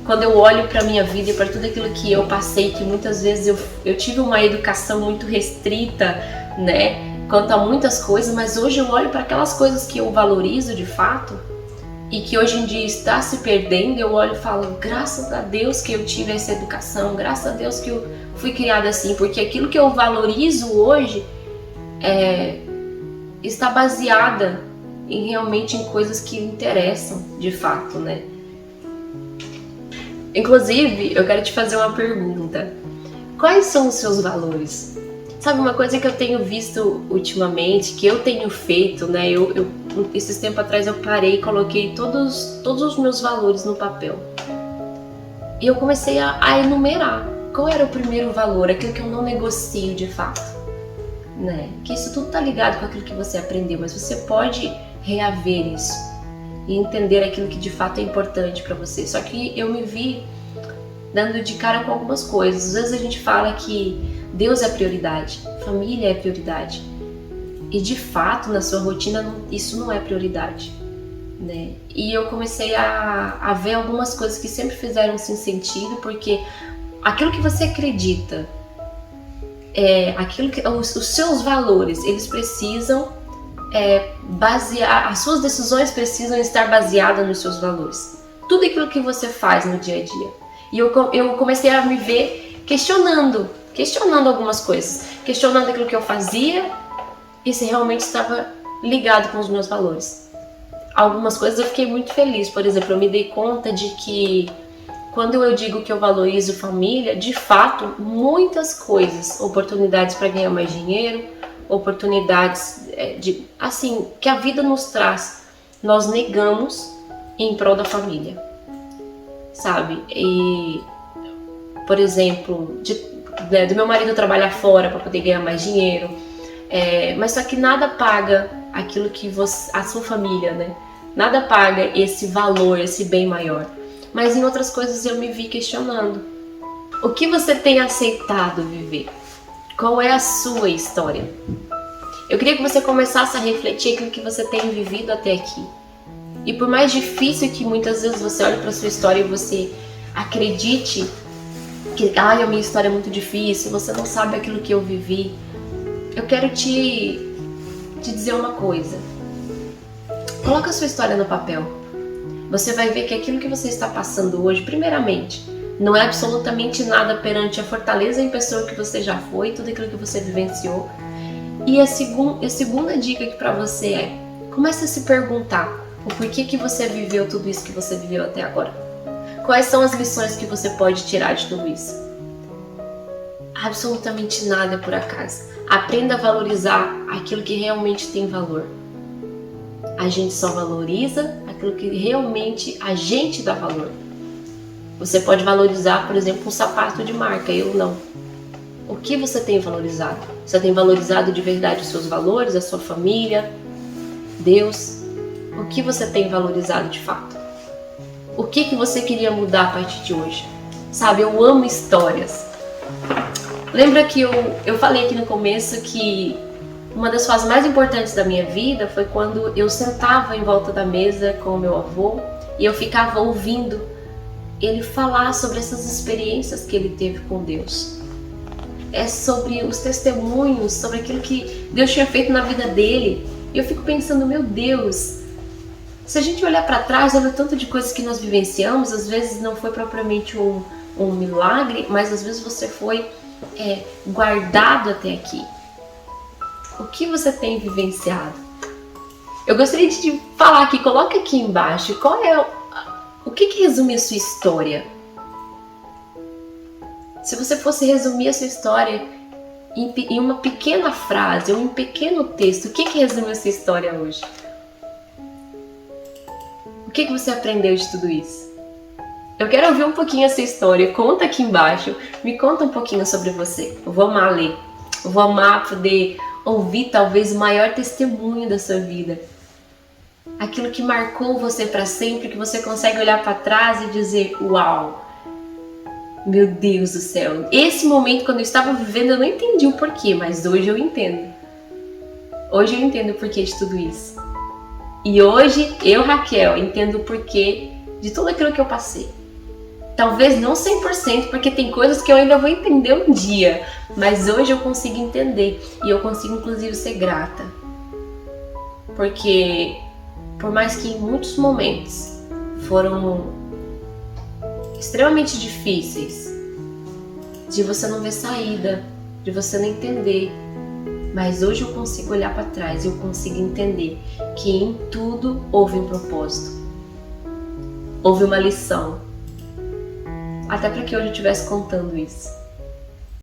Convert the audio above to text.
Quando eu olho para minha vida e para tudo aquilo que eu passei, que muitas vezes eu tive uma educação muito restrita, né, quanto a muitas coisas, mas hoje eu olho para aquelas coisas que eu valorizo de fato e que hoje em dia está se perdendo, eu olho e falo, graças a Deus que eu tive essa educação, graças a Deus que eu fui criada assim, porque aquilo que eu valorizo hoje está baseada realmente em coisas que interessam de fato, né? Inclusive, eu quero te fazer uma pergunta. Quais são os seus valores? Sabe, uma coisa que eu tenho visto ultimamente, que eu tenho feito, né? Esses tempos atrás eu parei e coloquei todos os meus valores no papel. E eu comecei a enumerar. Qual era o primeiro valor? Aquilo que eu não negocio de fato, né? Que isso tudo tá ligado com aquilo que você aprendeu, mas você pode reaver isso e entender aquilo que de fato é importante para você. Só que eu me vi dando de cara com algumas coisas. Às vezes a gente fala que Deus é prioridade, família é prioridade. E de fato, na sua rotina, isso não é prioridade, né? E eu comecei a ver algumas coisas que sempre fizeram sentido, porque aquilo que você acredita, os seus valores, eles precisam basear, as suas decisões precisam estar baseadas nos seus valores. Tudo aquilo que você faz no dia a dia. E eu comecei a me ver questionando algumas coisas, questionando aquilo que eu fazia e se realmente estava ligado com os meus valores. Algumas coisas eu fiquei muito feliz, por exemplo, eu me dei conta de que quando eu digo que eu valorizo família, de fato, muitas coisas, oportunidades para ganhar mais dinheiro, oportunidades que a vida nos traz, nós negamos em prol da família, sabe? E, por exemplo, do meu marido trabalhar fora para poder ganhar mais dinheiro, mas só que nada paga aquilo que a sua família, né? Nada paga esse valor, esse bem maior. Mas em outras coisas eu me vi questionando. O que você tem aceitado viver? Qual é a sua história? Eu queria que você começasse a refletir aquilo que você tem vivido até aqui. E por mais difícil que muitas vezes você olhe para a sua história e você acredite que a minha história é muito difícil, você não sabe aquilo que eu vivi, eu quero te dizer uma coisa. Coloca a sua história no papel. Você vai ver que aquilo que você está passando hoje, primeiramente, não é absolutamente nada perante a fortaleza em pessoa que você já foi, tudo aquilo que você vivenciou. E a segunda dica aqui para você é: comece a se perguntar o porquê que você viveu tudo isso que você viveu até agora. Quais são as lições que você pode tirar de tudo isso? Absolutamente nada é por acaso. Aprenda a valorizar aquilo que realmente tem valor. A gente só valoriza aquilo que realmente a gente dá valor. Você pode valorizar, por exemplo, um sapato de marca, eu não. O que você tem valorizado? Você tem valorizado de verdade os seus valores, a sua família, Deus? O que você tem valorizado de fato? O que você queria mudar a partir de hoje? Sabe, eu amo histórias. Lembra que eu falei aqui no começo que uma das fases mais importantes da minha vida foi quando eu sentava em volta da mesa com o meu avô e eu ficava ouvindo ele falar sobre essas experiências que ele teve com Deus. É sobre os testemunhos, sobre aquilo que Deus tinha feito na vida dele. E eu fico pensando, meu Deus, se a gente olhar para trás, olha o tanto de coisas que nós vivenciamos, às vezes não foi propriamente um milagre, mas às vezes você foi guardado até aqui. O que você tem vivenciado? Eu gostaria de te falar aqui, coloca aqui embaixo, o que resume a sua história? Se você fosse resumir a sua história em uma pequena frase ou em um pequeno texto, o que resume a sua história hoje? O que você aprendeu de tudo isso? Eu quero ouvir um pouquinho essa história, conta aqui embaixo, me conta um pouquinho sobre você. Eu vou amar ler, eu vou amar poder ouvir talvez o maior testemunho da sua vida. Aquilo que marcou você para sempre, que você consegue olhar para trás e dizer, uau, meu Deus do céu. Esse momento, quando eu estava vivendo, eu não entendi o porquê, mas hoje eu entendo. Hoje eu entendo o porquê de tudo isso. E hoje, eu, Raquel, entendo o porquê de tudo aquilo que eu passei. Talvez não 100%, porque tem coisas que eu ainda vou entender um dia, mas hoje eu consigo entender e eu consigo inclusive ser grata. Porque por mais que em muitos momentos foram extremamente difíceis, de você não ver saída, de você não entender, mas hoje eu consigo olhar para trás e eu consigo entender que em tudo houve um propósito, houve uma lição. Até para que hoje eu estivesse contando isso.